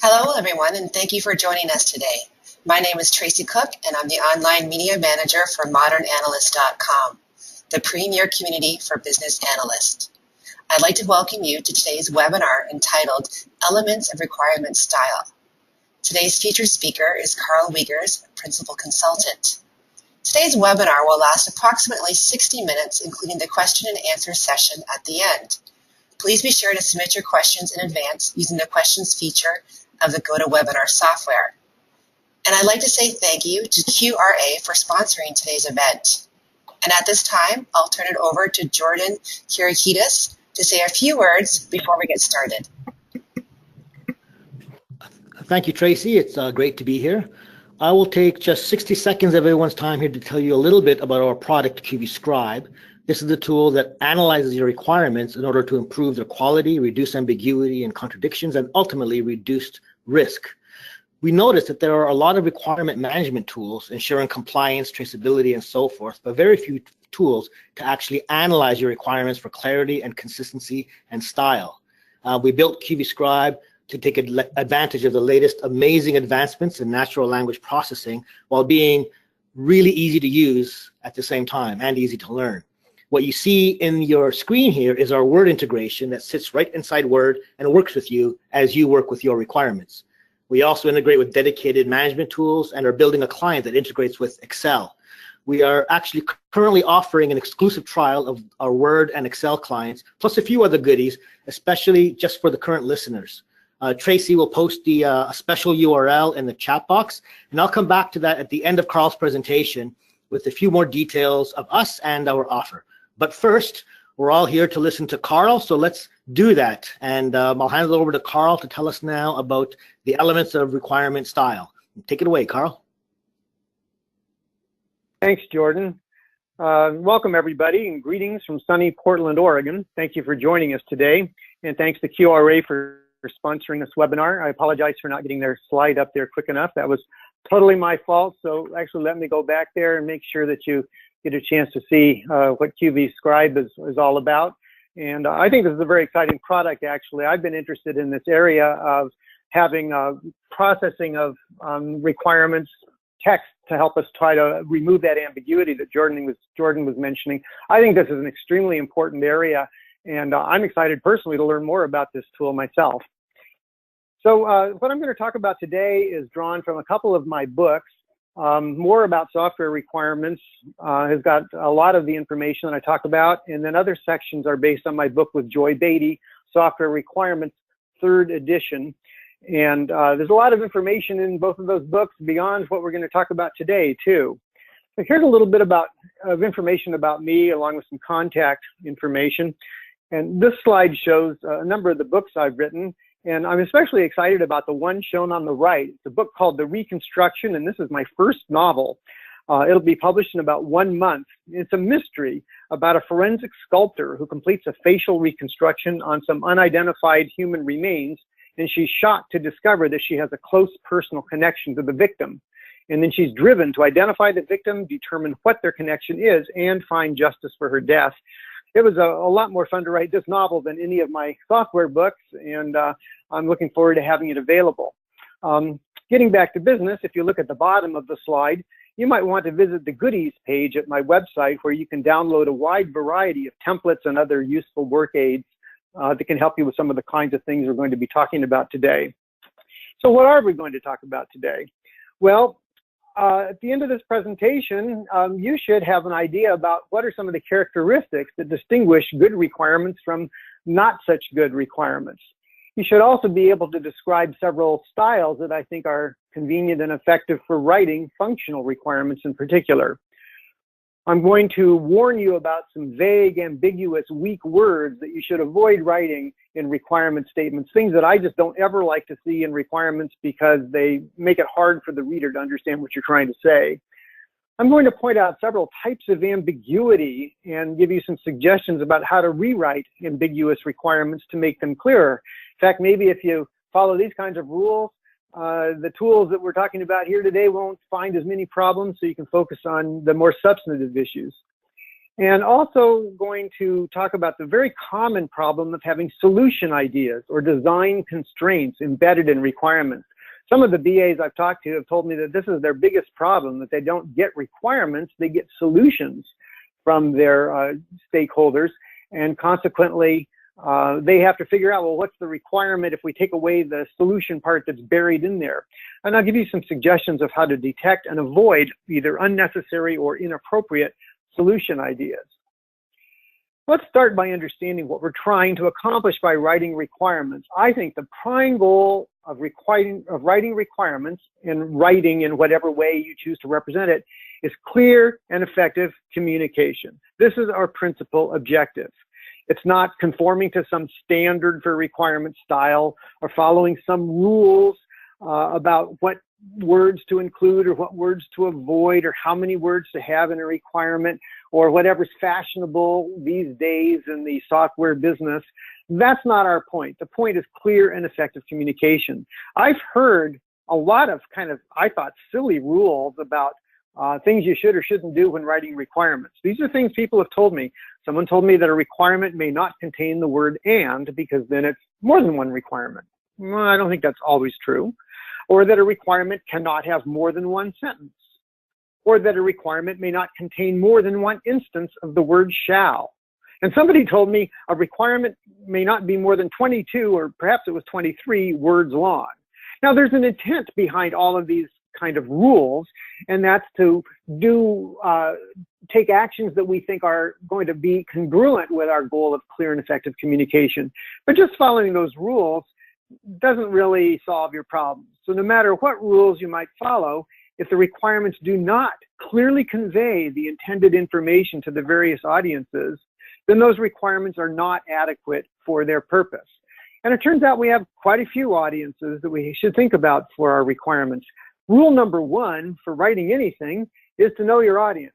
Hello, everyone, and thank you for joining us today. My name is Tracy Cook, and I'm the Online Media Manager for ModernAnalyst.com, the premier community for business analysts. I'd like to welcome you to today's webinar entitled Elements of Requirement Style. Today's featured speaker is Karl Wiegers, Principal Consultant. Today's webinar will last approximately 60 minutes, including the question and answer session at the end. Please be sure to submit your questions in advance using the questions feature of the GoToWebinar software. And I'd like to say thank you to QRA for sponsoring today's event. And at this time, I'll turn it over to Jordan Kirikides to say a few words before we get started. Thank you, Tracy. It's great to be here. I will take just 60 seconds of everyone's time here to tell you a little bit about our product, QV Scribe. This is the tool that analyzes your requirements in order to improve their quality, reduce ambiguity and contradictions, and ultimately reduce risk. We noticed that there are a lot of requirement management tools ensuring compliance, traceability, and so forth, but very few tools to actually analyze your requirements for clarity and consistency and style. We built QV Scribe to take advantage of the latest amazing advancements in natural language processing while being really easy to use at the same time and easy to learn. What you see in your screen here is our Word integration that sits right inside Word and works with you as you work with your requirements. We also integrate with dedicated management tools and are building a client that integrates with Excel. We are actually currently offering an exclusive trial of our Word and Excel clients, plus a few other goodies, especially just for the current listeners. Tracy will post a special URL in the chat box, and I'll come back to that at the end of Karl's presentation with a few more details of us and our offer. But first, we're all here to listen to Karl, so let's do that. And I'll hand it over to Karl to tell us now about the elements of requirement style. Take it away, Karl. Thanks, Jordan. Welcome, everybody, and greetings from sunny Portland, Oregon. Thank you for joining us today, and thanks to QRA for sponsoring this webinar. I apologize for not getting their slide up there quick enough. That was totally my fault, so actually let me go back there and make sure that you get a chance to see what QV Scribe is all about. And I think this is a very exciting product, actually. I've been interested in this area of having processing of requirements, text to help us try to remove that ambiguity that Jordan was mentioning. I think this is an extremely important area, and I'm excited personally to learn more about this tool myself. So what I'm going to talk about today is drawn from a couple of my books. More about software requirements has got a lot of the information that I talk about, and then other sections are based on my book with Joy Beatty, Software Requirements, 3rd edition. And there's a lot of information in both of those books beyond what we're going to talk about today, too. So here's a little bit of information about me, along with some contact information. And this slide shows a number of the books I've written. And I'm especially excited about the one shown on the right. It's a book called The Reconstruction, and this is my first novel. It'll be published in about 1 month. It's a mystery about a forensic sculptor who completes a facial reconstruction on some unidentified human remains, and she's shocked to discover that she has a close personal connection to the victim. And then she's driven to identify the victim, determine what their connection is, and find justice for her death. It was a lot more fun to write this novel than any of my software books, and I'm looking forward to having it available. Getting back to business, if you look at the bottom of the slide, you might want to visit the goodies page at my website, where you can download a wide variety of templates and other useful work aids that can help you with some of the kinds of things we're going to be talking about today. So what are we going to talk about today? Well, at the end of this presentation, you should have an idea about what are some of the characteristics that distinguish good requirements from not such good requirements. You should also be able to describe several styles that I think are convenient and effective for writing functional requirements in particular. I'm going to warn you about some vague, ambiguous, weak words that you should avoid writing in requirement statements, things that I just don't ever like to see in requirements because they make it hard for the reader to understand what you're trying to say. I'm going to point out several types of ambiguity and give you some suggestions about how to rewrite ambiguous requirements to make them clearer. In fact, maybe if you follow these kinds of rules, the tools that we're talking about here today won't find as many problems, so you can focus on the more substantive issues. And also going to talk about the very common problem of having solution ideas or design constraints embedded in requirements. Some of the BAs I've talked to have told me that this is their biggest problem, that they don't get requirements, they get solutions from their stakeholders, and consequently, they have to figure out, well, what's the requirement if we take away the solution part that's buried in there? And I'll give you some suggestions of how to detect and avoid either unnecessary or inappropriate solution ideas. Let's start by understanding what we're trying to accomplish by writing requirements. I think the prime goal of writing requirements and writing in whatever way you choose to represent it is clear and effective communication. This is our principal objective. It's not conforming to some standard for requirement style or following some rules about what words to include or what words to avoid or how many words to have in a requirement or whatever's fashionable these days in the software business. That's not our point. The point is clear and effective communication. I've heard a lot of kind of, I thought, silly rules about things you should or shouldn't do when writing requirements. These are things people have told me. Someone told me that a requirement may not contain the word and because then it's more than one requirement. Well, I don't think that's always true. Or that a requirement cannot have more than one sentence. Or that a requirement may not contain more than one instance of the word shall. And somebody told me a requirement may not be more than 22 or perhaps it was 23 words long. Now there's an intent behind all of these kind of rules, and that's to take actions that we think are going to be congruent with our goal of clear and effective communication. But just following those rules doesn't really solve your problems. So no matter what rules you might follow, if the requirements do not clearly convey the intended information to the various audiences, then those requirements are not adequate for their purpose. And it turns out we have quite a few audiences that we should think about for our requirements. Rule number one for writing anything is to know your audience.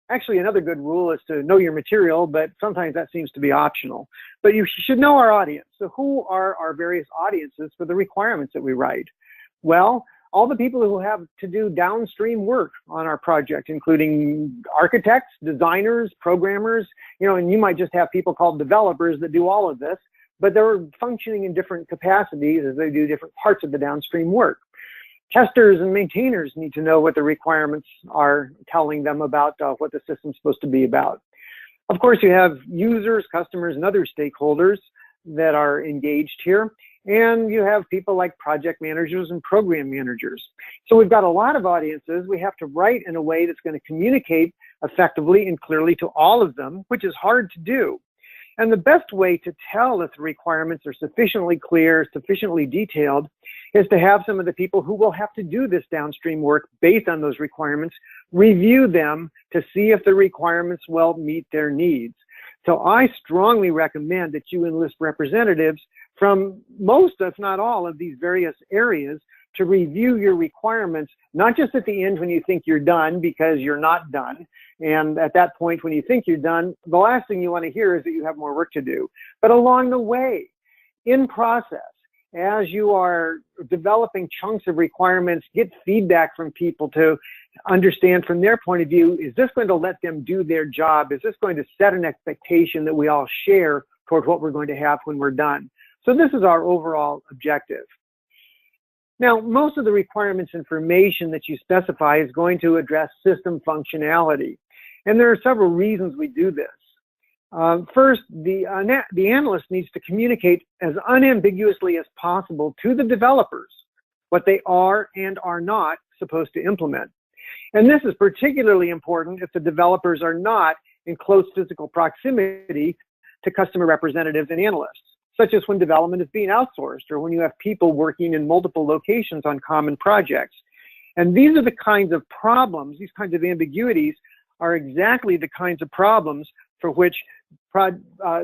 Actually, another good rule is to know your material, but sometimes that seems to be optional. But you should know our audience. So who are our various audiences for the requirements that we write? Well, all the people who have to do downstream work on our project, including architects, designers, programmers, and you might just have people called developers that do all of this, but they're functioning in different capacities as they do different parts of the downstream work. Testers and maintainers need to know what the requirements are telling them about what the system's supposed to be about. Of course, you have users, customers, and other stakeholders that are engaged here. And you have people like project managers and program managers. So we've got a lot of audiences. We have to write in a way that's going to communicate effectively and clearly to all of them, which is hard to do. And the best way to tell if the requirements are sufficiently clear, sufficiently detailed, is to have some of the people who will have to do this downstream work based on those requirements, review them to see if the requirements will meet their needs. So I strongly recommend that you enlist representatives from most, if not all, of these various areas to review your requirements, not just at the end when you think you're done, because you're not done. And at that point, when you think you're done, the last thing you want to hear is that you have more work to do. But along the way, in process, as you are developing chunks of requirements, get feedback from people to understand from their point of view, is this going to let them do their job? Is this going to set an expectation that we all share toward what we're going to have when we're done? So this is our overall objective. Now, most of the requirements information that you specify is going to address system functionality. And there are several reasons we do this. First, the analyst needs to communicate as unambiguously as possible to the developers what they are and are not supposed to implement. And this is particularly important if the developers are not in close physical proximity to customer representatives and analysts, such as when development is being outsourced or when you have people working in multiple locations on common projects. And these are the kinds of problems, these kinds of ambiguities are exactly the kinds of problems for which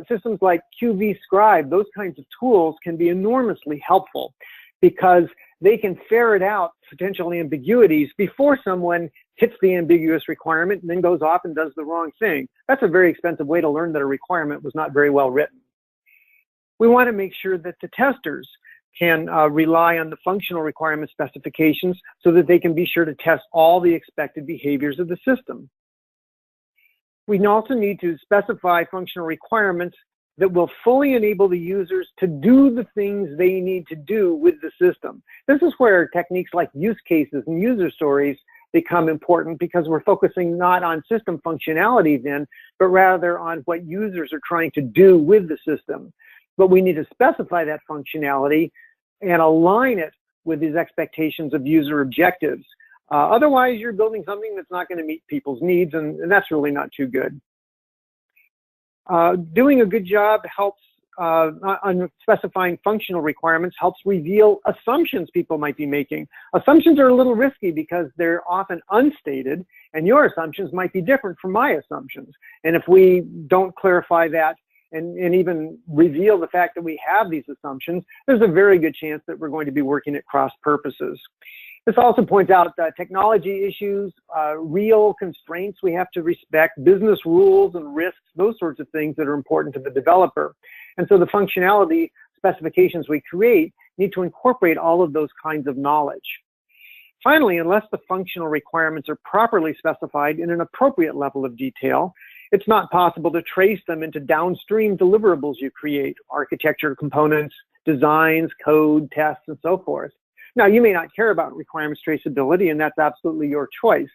systems like QV Scribe, those kinds of tools can be enormously helpful because they can ferret out potential ambiguities before someone hits the ambiguous requirement and then goes off and does the wrong thing. That's a very expensive way to learn that a requirement was not very well written. We want to make sure that the testers can rely on the functional requirement specifications so that they can be sure to test all the expected behaviors of the system. We also need to specify functional requirements that will fully enable the users to do the things they need to do with the system. This is where techniques like use cases and user stories become important, because we're focusing not on system functionality then, but rather on what users are trying to do with the system. But we need to specify that functionality and align it with these expectations of user objectives. Otherwise, you're building something that's not going to meet people's needs, and that's really not too good. Doing a good job helps on specifying functional requirements, helps reveal assumptions people might be making. Assumptions are a little risky because they're often unstated, and your assumptions might be different from my assumptions. And if we don't clarify that and even reveal the fact that we have these assumptions, there's a very good chance that we're going to be working at cross purposes. This also points out technology issues, real constraints we have to respect, business rules and risks, those sorts of things that are important to the developer. And so the functionality specifications we create need to incorporate all of those kinds of knowledge. Finally, unless the functional requirements are properly specified in an appropriate level of detail, it's not possible to trace them into downstream deliverables you create, architecture components, designs, code, tests, and so forth. Now, you may not care about requirements traceability, and that's absolutely your choice.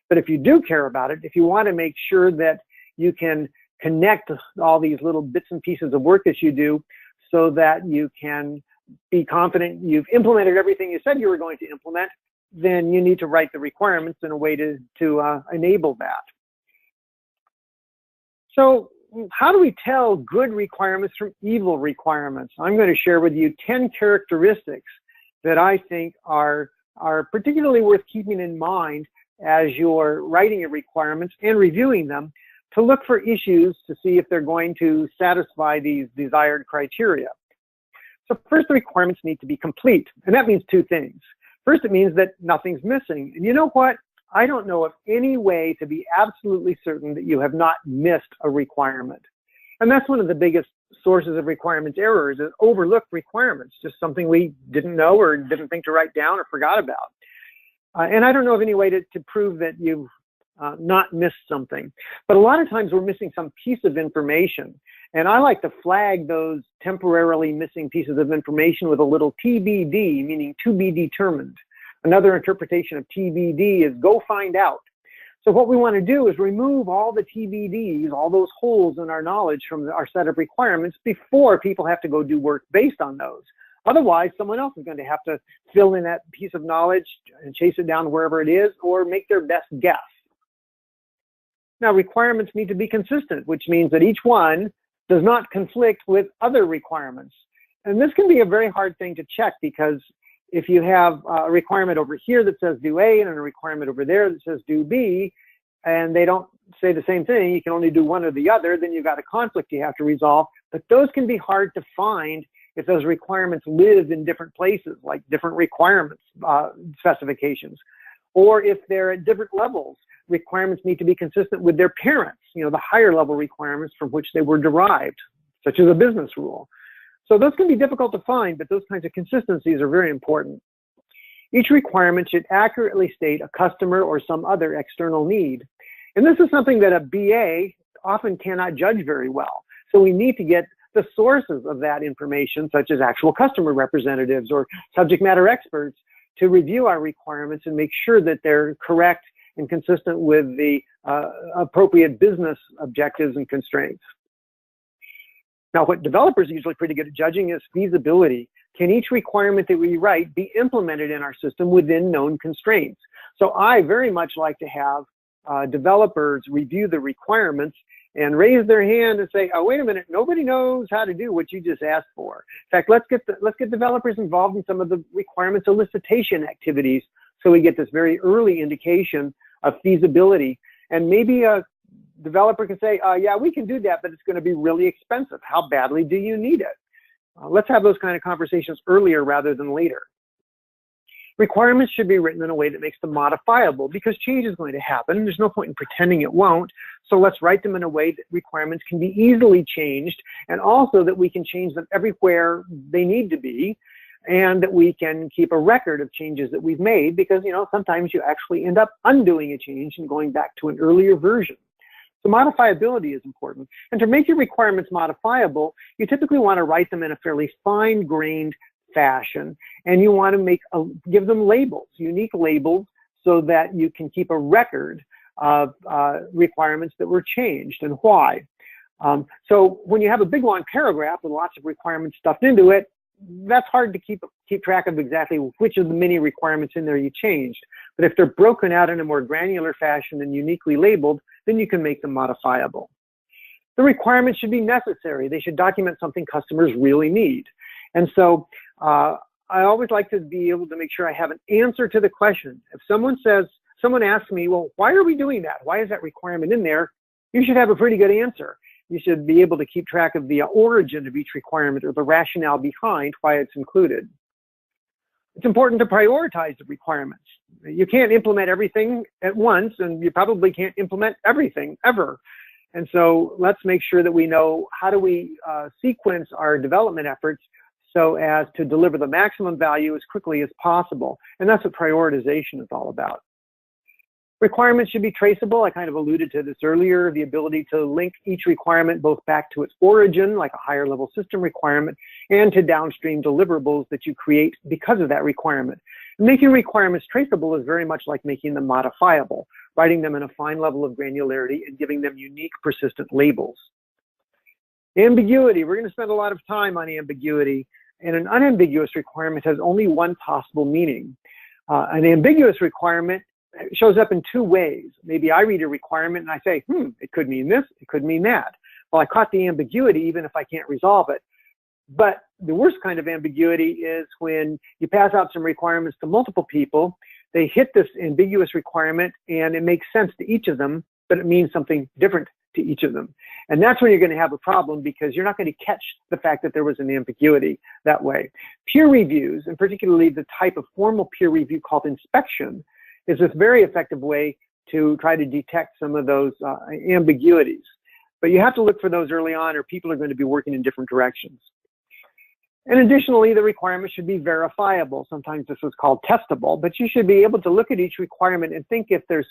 But if you do care about it, if you want to make sure that you can connect all these little bits and pieces of work that you do so that you can be confident you've implemented everything you said you were going to implement, then you need to write the requirements in a way to enable that. So how do we tell good requirements from evil requirements? I'm going to share with you 10 characteristics that I think are particularly worth keeping in mind as you're writing your requirements and reviewing them, to look for issues to see if they're going to satisfy these desired criteria. So first, the requirements need to be complete, and that means two things. First, it means that nothing's missing. And you know what? I don't know of any way to be absolutely certain that you have not missed a requirement. And that's one of the biggest sources of requirements errors, is overlooked requirements, just something we didn't know or didn't think to write down or forgot about. And I don't know of any way to prove that you've not missed something. But a lot of times we're missing some piece of information. And I like to flag those temporarily missing pieces of information with a little TBD, meaning to be determined. Another interpretation of TBD is go find out. So what we want to do is remove all the TBDs, all those holes in our knowledge from our set of requirements before people have to go do work based on those. Otherwise, someone else is going to have to fill in that piece of knowledge and chase it down wherever it is, or make their best guess. Now, requirements need to be consistent, which means that each one does not conflict with other requirements. And this can be a very hard thing to check, because if you have a requirement over here that says do A and a requirement over there that says do B, and they don't say the same thing, you can only do one or the other, then you've got a conflict you have to resolve. But those can be hard to find if those requirements live in different places, like different requirements specifications, or if they're at different levels. Requirements need to be consistent with their parents, the higher level requirements from which they were derived, such as a business rule. So those can be difficult to find, but those kinds of consistencies are very important. Each requirement should accurately state a customer or some other external need. And this is something that a BA often cannot judge very well. So we need to get the sources of that information, such as actual customer representatives or subject matter experts, to review our requirements and make sure that they're correct and consistent with the appropriate business objectives and constraints. Now, what developers are usually pretty good at judging is feasibility. Can each requirement that we write be implemented in our system within known constraints? So I very much like to have developers review the requirements and raise their hand and say, oh, wait a minute, nobody knows how to do what you just asked for. In fact, let's get developers involved in some of the requirements elicitation activities, so we get this very early indication of feasibility. And maybe a developer can say, yeah, we can do that, but it's going to be really expensive. How badly do you need it? Let's have those kind of conversations earlier rather than later. Requirements should be written in a way that makes them modifiable, because change is going to happen. There's no point in pretending it won't. So let's write them in a way that requirements can be easily changed, and also that we can change them everywhere they need to be, and that we can keep a record of changes that we've made, because sometimes you actually end up undoing a change and going back to an earlier version. So modifiability is important. And to make your requirements modifiable, you typically want to write them in a fairly fine-grained fashion, and you want to give them labels, unique labels, so that you can keep a record of requirements that were changed and why. So when you have a big long paragraph with lots of requirements stuffed into it, that's hard to keep track of exactly which of the many requirements in there you changed. But if they're broken out in a more granular fashion and uniquely labeled, then you can make them modifiable. The requirements should be necessary. They should document something customers really need. And so I always like to be able to make sure I have an answer to the question. If someone asks me, well, why are we doing that? Why is that requirement in there? You should have a pretty good answer. You should be able to keep track of the origin of each requirement or the rationale behind why it's included. It's important to prioritize the requirements. You can't implement everything at once, and you probably can't implement everything ever. And so let's make sure that we know how do we sequence our development efforts so as to deliver the maximum value as quickly as possible. And that's what prioritization is all about. Requirements should be traceable. I kind of alluded to this earlier, the ability to link each requirement both back to its origin, like a higher level system requirement, and to downstream deliverables that you create because of that requirement. Making requirements traceable is very much like making them modifiable, writing them in a fine level of granularity and giving them unique persistent labels. Ambiguity, we're going to spend a lot of time on ambiguity, and an unambiguous requirement has only one possible meaning. An ambiguous requirement shows up in two ways. Maybe I read a requirement and I say, it could mean this, it could mean that. Well, I caught the ambiguity even if I can't resolve it. But the worst kind of ambiguity is when you pass out some requirements to multiple people, they hit this ambiguous requirement and it makes sense to each of them, but it means something different to each of them. And that's when you're going to have a problem because you're not going to catch the fact that there was an ambiguity that way. Peer reviews, and particularly the type of formal peer review called inspection, is a very effective way to try to detect some of those ambiguities. But you have to look for those early on or people are going to be working in different directions. And additionally, the requirement should be verifiable. Sometimes this is called testable, but you should be able to look at each requirement and think if there's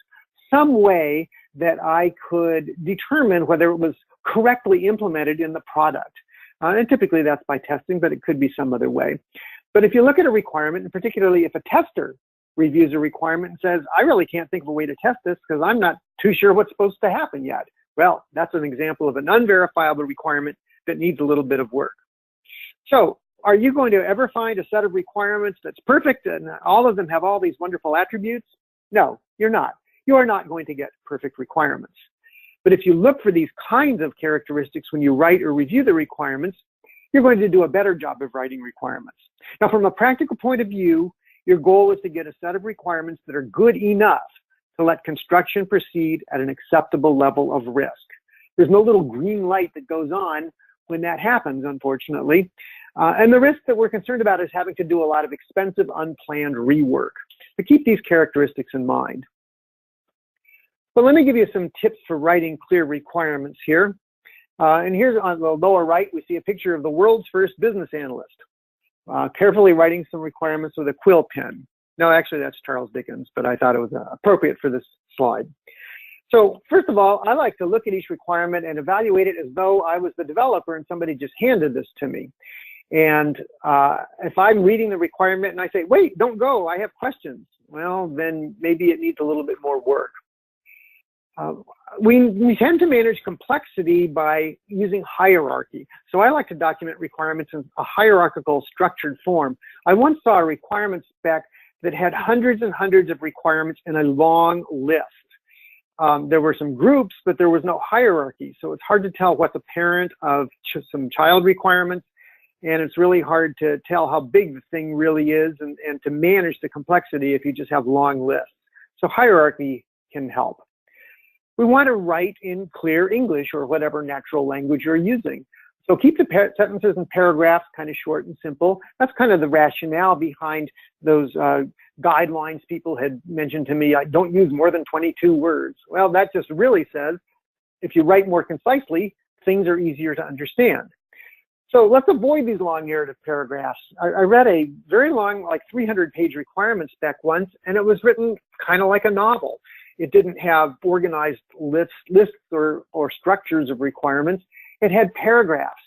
some way that I could determine whether it was correctly implemented in the product. And typically that's by testing, but it could be some other way. But if you look at a requirement, and particularly if a tester reviews a requirement and says, I really can't think of a way to test this because I'm not too sure what's supposed to happen yet. Well, that's an example of an unverifiable requirement that needs a little bit of work. So are you going to ever find a set of requirements that's perfect and all of them have all these wonderful attributes? No, you're not. You are not going to get perfect requirements. But if you look for these kinds of characteristics when you write or review the requirements, you're going to do a better job of writing requirements. Now, from a practical point of view, your goal is to get a set of requirements that are good enough to let construction proceed at an acceptable level of risk. There's no little green light that goes on when that happens, unfortunately. And the risk that we're concerned about is having to do a lot of expensive, unplanned rework. So keep these characteristics in mind. But let me give you some tips for writing clear requirements here. And here's on the lower right, we see a picture of the world's first business analyst. Carefully writing some requirements with a quill pen. No, actually that's Charles Dickens, but I thought it was appropriate for this slide. So first of all, I like to look at each requirement and evaluate it as though I was the developer and somebody just handed this to me. And if I'm reading the requirement and I say, wait, don't go, I have questions. Well, then maybe it needs a little bit more work. We tend to manage complexity by using hierarchy. So I like to document requirements in a hierarchical structured form. I once saw a requirement spec that had hundreds and hundreds of requirements in a long list. There were some groups, but there was no hierarchy. So it's hard to tell what's a parent of some child requirements. And it's really hard to tell how big the thing really is and to manage the complexity if you just have long lists. So hierarchy can help. We want to write in clear English or whatever natural language you're using. So keep the sentences and paragraphs kind of short and simple. That's kind of the rationale behind those guidelines people had mentioned to me. Don't use more than 22 words. Well, that just really says if you write more concisely, things are easier to understand. So let's avoid these long narrative paragraphs. I read a very long, like 300-page requirement spec once, and it was written kind of like a novel. It didn't have organized lists or structures of requirements. It had paragraphs.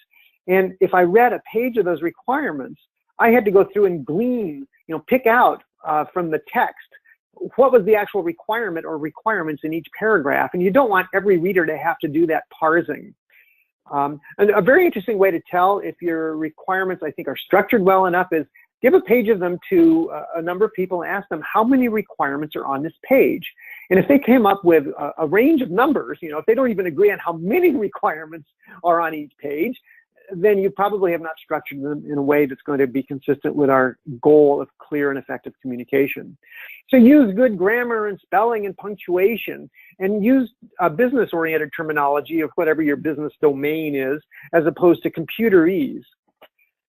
And if I read a page of those requirements, I had to go through and glean, pick out from the text what was the actual requirement or requirements in each paragraph. And you don't want every reader to have to do that parsing. And a very interesting way to tell if your requirements, I think, are structured well enough is give a page of them to a number of people and ask them how many requirements are on this page. And if they came up with a range of numbers, if they don't even agree on how many requirements are on each page, then you probably have not structured them in a way that's going to be consistent with our goal of clear and effective communication. So use good grammar and spelling and punctuation, and use a business-oriented terminology of whatever your business domain is, as opposed to computerese.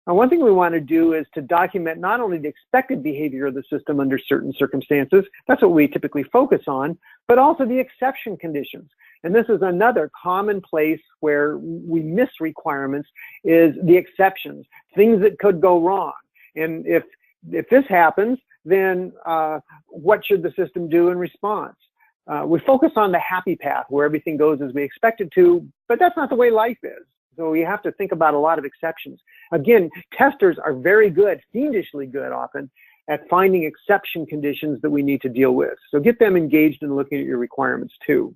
Now, one thing we want to do is to document not only the expected behavior of the system under certain circumstances, that's what we typically focus on, but also the exception conditions. And this is another common place where we miss requirements, is the exceptions, things that could go wrong. And if this happens, then what should the system do in response? We focus on the happy path where everything goes as we expect it to, but that's not the way life is. So we have to think about a lot of exceptions. Again, testers are very good, fiendishly good often, at finding exception conditions that we need to deal with. So get them engaged in looking at your requirements too.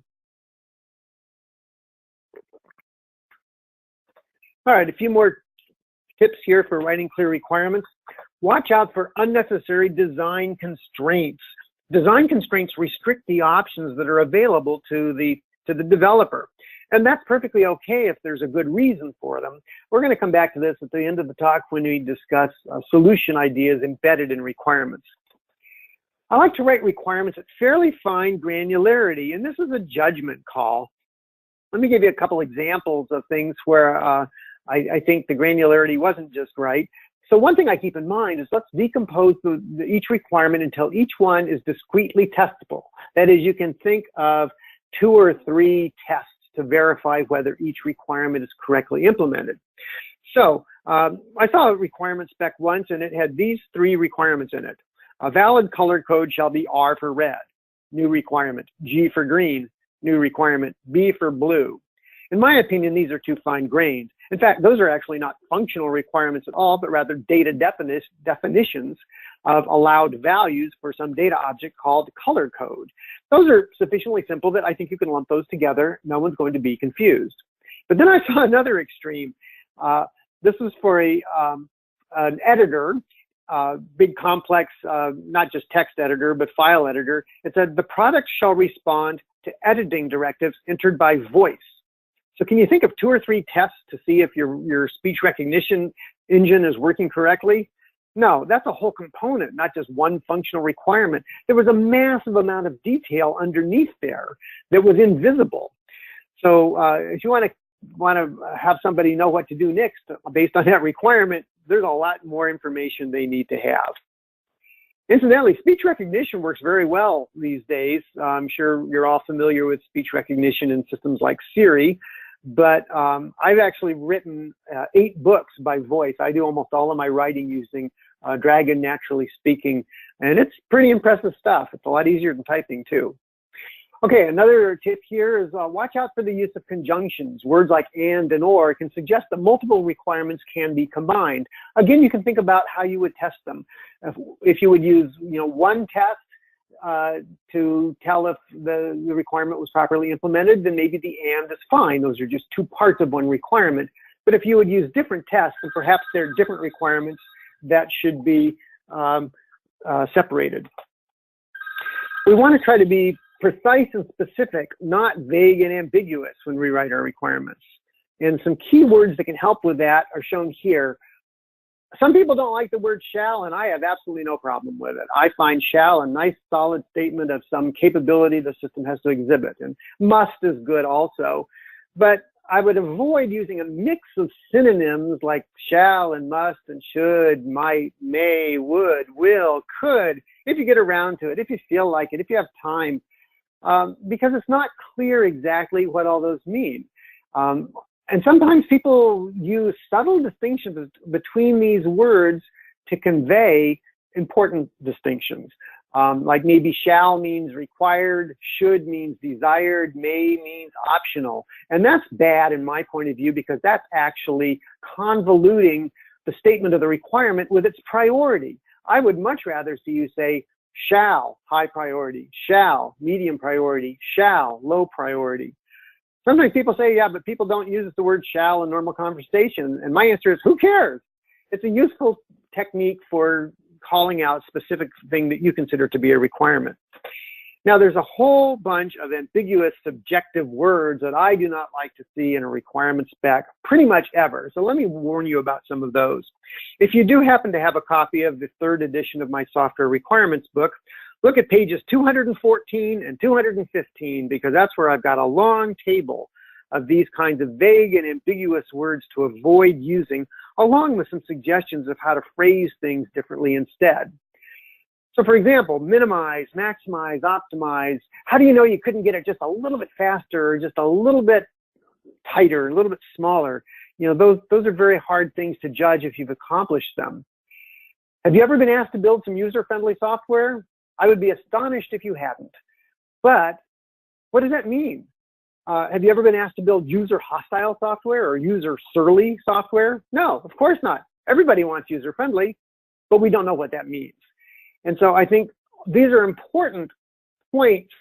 All right, a few more tips here for writing clear requirements. Watch out for unnecessary design constraints. Design constraints restrict the options that are available to the developer. And that's perfectly okay if there's a good reason for them. We're going to come back to this at the end of the talk when we discuss solution ideas embedded in requirements. I like to write requirements at fairly fine granularity, and this is a judgment call. Let me give you a couple examples of things where I think the granularity wasn't just right. So one thing I keep in mind is let's decompose each requirement until each one is discretely testable. That is, you can think of 2 or 3 tests to verify whether each requirement is correctly implemented. So I saw a requirement spec once, and it had these 3 requirements in it. A valid color code shall be R for red, new requirement. G for green, new requirement. B for blue. In my opinion, these are too fine-grained. In fact, those are actually not functional requirements at all, but rather data definitions of allowed values for some data object called color code. Those are sufficiently simple that I think you can lump those together. No one's going to be confused. But then I saw another extreme. This was for an editor, big complex, not just text editor, but file editor. It said the product shall respond to editing directives entered by voice. So can you think of 2 or 3 tests to see if your speech recognition engine is working correctly? No, that's a whole component, not just one functional requirement. There was a massive amount of detail underneath there that was invisible. So if you want to have somebody know what to do next based on that requirement, there's a lot more information they need to have. Incidentally, speech recognition works very well these days. I'm sure you're all familiar with speech recognition in systems like Siri. But I've actually written 8 books by voice. I do almost all of my writing using Dragon Naturally Speaking, and it's pretty impressive stuff. It's a lot easier than typing too. Okay, another tip here is watch out for the use of conjunctions. Words like and or can suggest that multiple requirements can be combined. Again, you can think about how you would test them. If you would use one test to tell if the requirement was properly implemented, then maybe the and is fine. Those are just 2 parts of one requirement. But if you would use different tests, and perhaps there are different requirements that should be separated. We want to try to be precise and specific, not vague and ambiguous when we write our requirements. And some key words that can help with that are shown here. Some people don't like the word shall, and I have absolutely no problem with it. I find shall a nice solid statement of some capability the system has to exhibit, and must is good also. But I would avoid using a mix of synonyms like shall and must and should, might, may, would, will, could, if you get around to it, if you feel like it, if you have time, because it's not clear exactly what all those mean. And sometimes people use subtle distinctions between these words to convey important distinctions. Like maybe shall means required, should means desired, may means optional. And that's bad in my point of view because that's actually convoluting the statement of the requirement with its priority. I would much rather see you say shall, high priority, shall, medium priority, shall, low priority. Sometimes people say, yeah, but people don't use the word shall in normal conversation. And my answer is, who cares? It's a useful technique for calling out a specific thing that you consider to be a requirement. Now, there's a whole bunch of ambiguous subjective words that I do not like to see in a requirement spec pretty much ever. So let me warn you about some of those. If you do happen to have a copy of the 3rd edition of my software requirements book, look at pages 214 and 215 because that's where I've got a long table of these kinds of vague and ambiguous words to avoid using, along with some suggestions of how to phrase things differently instead. So for example, minimize, maximize, optimize. How do you know you couldn't get it just a little bit faster or just a little bit tighter, a little bit smaller? You know, those are very hard things to judge if you've accomplished them. Have you ever been asked to build some user-friendly software? I would be astonished if you hadn't. But what does that mean? Have you ever been asked to build user-hostile software or user-surly software? No, of course not. Everybody wants user-friendly, but we don't know what that means. And so I think these are important points,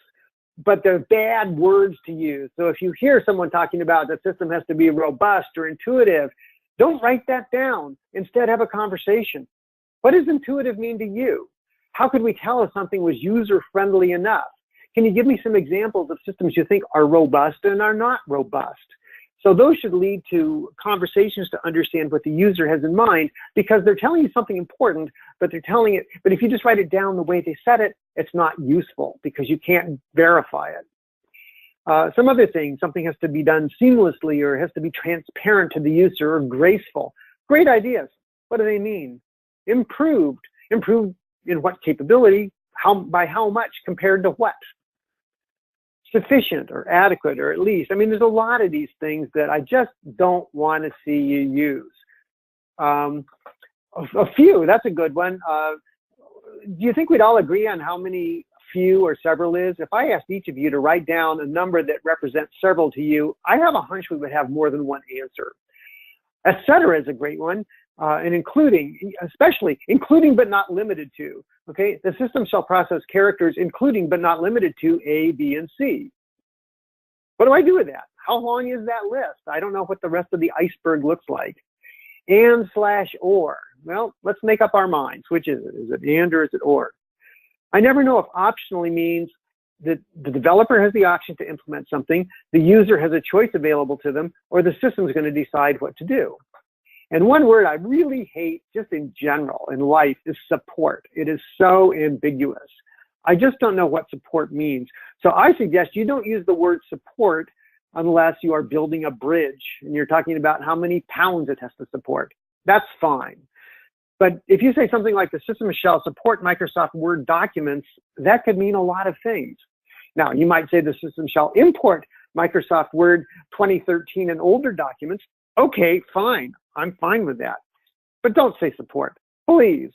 but they're bad words to use. So if you hear someone talking about the system has to be robust or intuitive, don't write that down. Instead, have a conversation. What does intuitive mean to you? How could we tell if something was user-friendly enough? Can you give me some examples of systems you think are robust and are not robust? So those should lead to conversations to understand what the user has in mind because they're telling you something important, but they're telling it, but if you just write it down the way they said it, it's not useful because you can't verify it. Some other things, something has to be done seamlessly or has to be transparent to the user or graceful. Great ideas. What do they mean? Improved. Improved in what capability? By how much compared to what? Sufficient or adequate or at least. I mean, there's a lot of these things that I just don't want to see you use. A few, that's a good one. Do you think we'd all agree on how many few or several is? If I asked each of you to write down a number that represents several to you, I have a hunch we would have more than one answer. Etc. is a great one. And including, especially including but not limited to. Okay, the system shall process characters including but not limited to A, B, and C. What do I do with that? How long is that list? I don't know what the rest of the iceberg looks like. And/or. Well, let's make up our minds. Which is it? Is it and or is it or? I never know if optionally means that the developer has the option to implement something, the user has a choice available to them, or the system is going to decide what to do. And one word I really hate just in general in life is support. It is so ambiguous. I just don't know what support means. So I suggest you don't use the word support unless you are building a bridge and you're talking about how many pounds it has to support. That's fine. But if you say something like the system shall support Microsoft Word documents, that could mean a lot of things. Now, you might say the system shall import Microsoft Word 2013 and older documents. Okay, fine. I'm fine with that. But don't say support, please.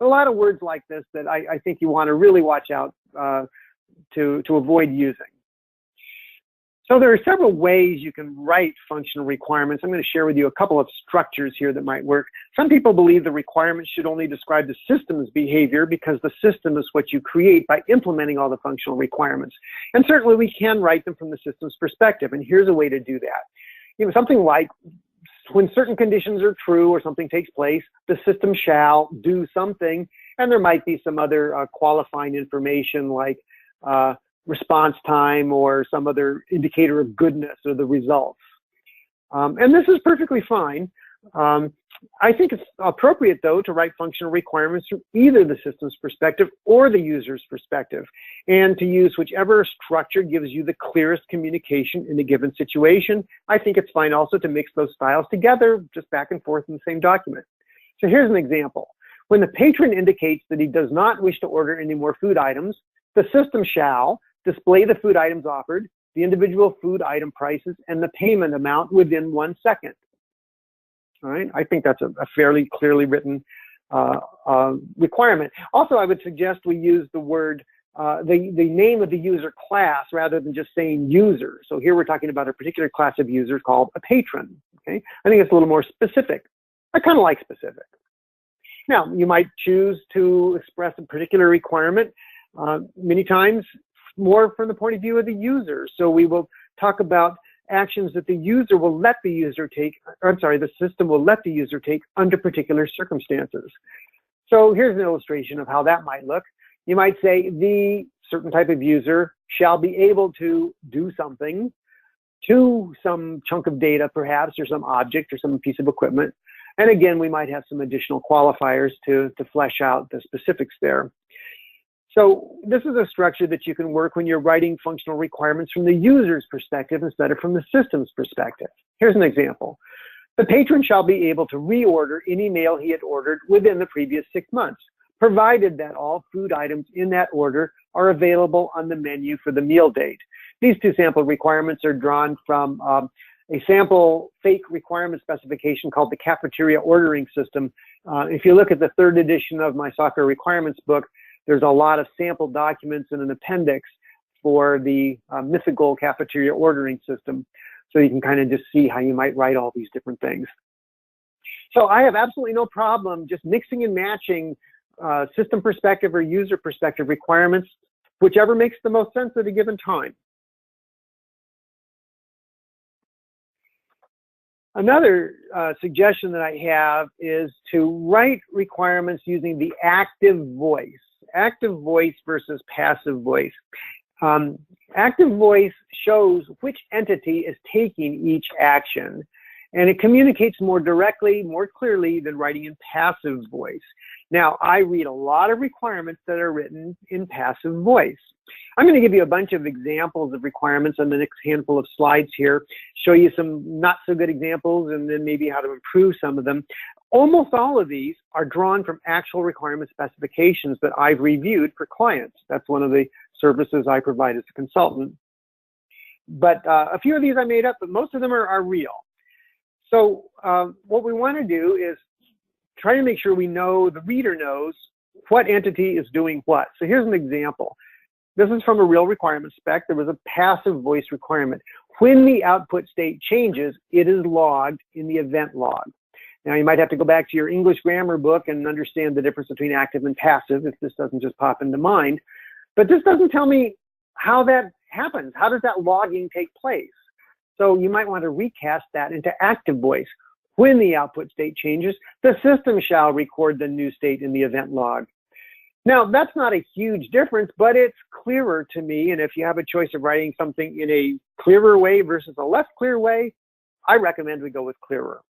A lot of words like this that I think you want to really watch out to avoid using. So there are several ways you can write functional requirements. I'm going to share with you a couple of structures here that might work. Some people believe the requirements should only describe the system's behavior because the system is what you create by implementing all the functional requirements. And certainly we can write them from the system's perspective. And here's a way to do that. You know, something like when certain conditions are true or something takes place, the system shall do something. And there might be some other qualifying information like response time or some other indicator of goodness or the results. And this is perfectly fine. I think it's appropriate, though, to write functional requirements from either the system's perspective or the user's perspective, and to use whichever structure gives you the clearest communication in a given situation. I think it's fine also to mix those styles together, just back and forth in the same document. So here's an example. When the patron indicates that he does not wish to order any more food items, the system shall display the food items offered, the individual food item prices, and the payment amount within 1 second. All right, I think that's a fairly clearly written requirement. Also, I would suggest we use the word, the name of the user class rather than just saying user. So here we're talking about a particular class of users called a patron. Okay, I think it's a little more specific. I kind of like specific. Now, you might choose to express a particular requirement many times more from the point of view of the user. So we will talk about actions that the user will let the user take, or I'm sorry, the system will let the user take under particular circumstances. So here's an illustration of how that might look. You might say the certain type of user shall be able to do something to some chunk of data, perhaps, or some object or some piece of equipment. And again, we might have some additional qualifiers to flesh out the specifics there. So this is a structure that you can work when you're writing functional requirements from the user's perspective instead of from the system's perspective. Here's an example. The patron shall be able to reorder any meal he had ordered within the previous 6 months, provided that all food items in that order are available on the menu for the meal date. These two sample requirements are drawn from a sample fake requirement specification called the Cafeteria Ordering System. If you look at the 3rd edition of my software requirements book, there's a lot of sample documents in an appendix for the mythical Cafeteria Ordering System. So you can kind of just see how you might write all these different things. So I have absolutely no problem just mixing and matching system perspective or user perspective requirements, whichever makes the most sense at a given time. Another suggestion that I have is to write requirements using the active voice versus passive voice. Active voice shows which entity is taking each action, and it communicates more directly, more clearly than writing in passive voice. Now, I read a lot of requirements that are written in passive voice. I'm going to give you a bunch of examples of requirements on the next handful of slides here, show you some not so good examples, and then maybe how to improve some of them. Almost all of these are drawn from actual requirement specifications that I've reviewed for clients. That's one of the services I provide as a consultant. But a few of these I made up, but most of them are real. So what we want to do is try to make sure we know, the reader knows what entity is doing what. So here's an example. This is from a real requirement spec. There was a passive voice requirement. When the output state changes, it is logged in the event log. Now, you might have to go back to your English grammar book and understand the difference between active and passive if this doesn't just pop into mind. But this doesn't tell me how that happens. How does that logging take place? So you might want to recast that into active voice. When the output state changes, the system shall record the new state in the event log. Now, that's not a huge difference, but it's clearer to me. And if you have a choice of writing something in a clearer way versus a less clear way, I recommend we go with clearer.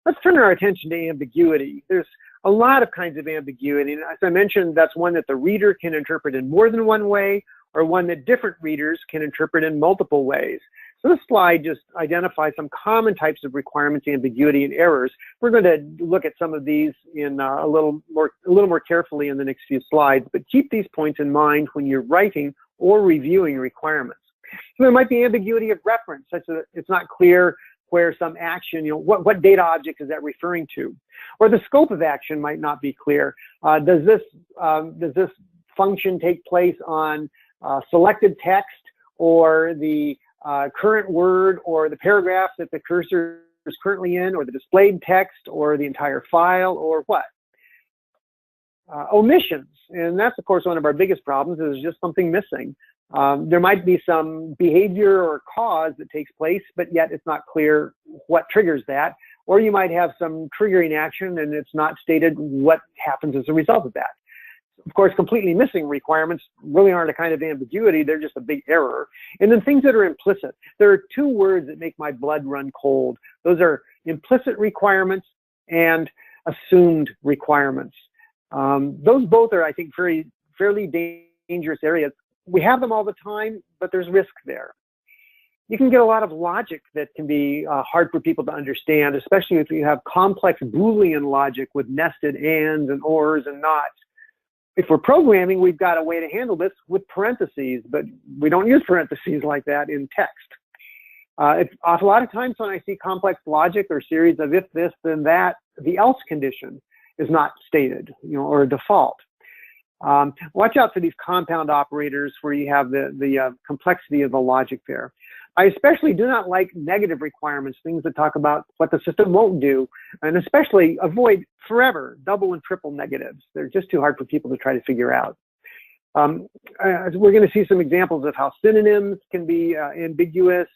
Let's turn our attention to ambiguity. There's a lot of kinds of ambiguity. And as I mentioned, that's one that the reader can interpret in more than one way, or one that different readers can interpret in multiple ways. So this slide just identifies some common types of requirements, ambiguity, and errors. We're going to look at some of these in a little more carefully in the next few slides, but keep these points in mind when you're writing or reviewing requirements. So there might be ambiguity of reference, such that it's not clear where some action, what data object is that referring to? Or the scope of action might not be clear. Does this function take place on selected text, or the current word, or the paragraph that the cursor is currently in, or the displayed text, or the entire file, or what? Omissions, and that's of course one of our biggest problems, is just something missing. There might be some behavior or cause that takes place, but yet it's not clear what triggers that. Or you might have some triggering action and it's not stated what happens as a result of that. Of course, completely missing requirements really aren't a kind of ambiguity, they're just a big error. And then things that are implicit. There are two words that make my blood run cold. Those are implicit requirements and assumed requirements. Those both are, I think, fairly dangerous areas. We have them all the time, but there's risk there. You can get a lot of logic that can be hard for people to understand, especially if you have complex Boolean logic with nested ands and ors and nots. If we're programming, we've got a way to handle this with parentheses, but we don't use parentheses like that in text. A lot of times when I see complex logic or series of if this, then that, the else condition is not stated, or a default. Watch out for these compound operators where you have the complexity of the logic there. I especially do not like negative requirements, things that talk about what the system won't do, and especially avoid forever double and triple negatives. They're just too hard for people to try to figure out. We're going to see some examples of how synonyms can be ambiguous,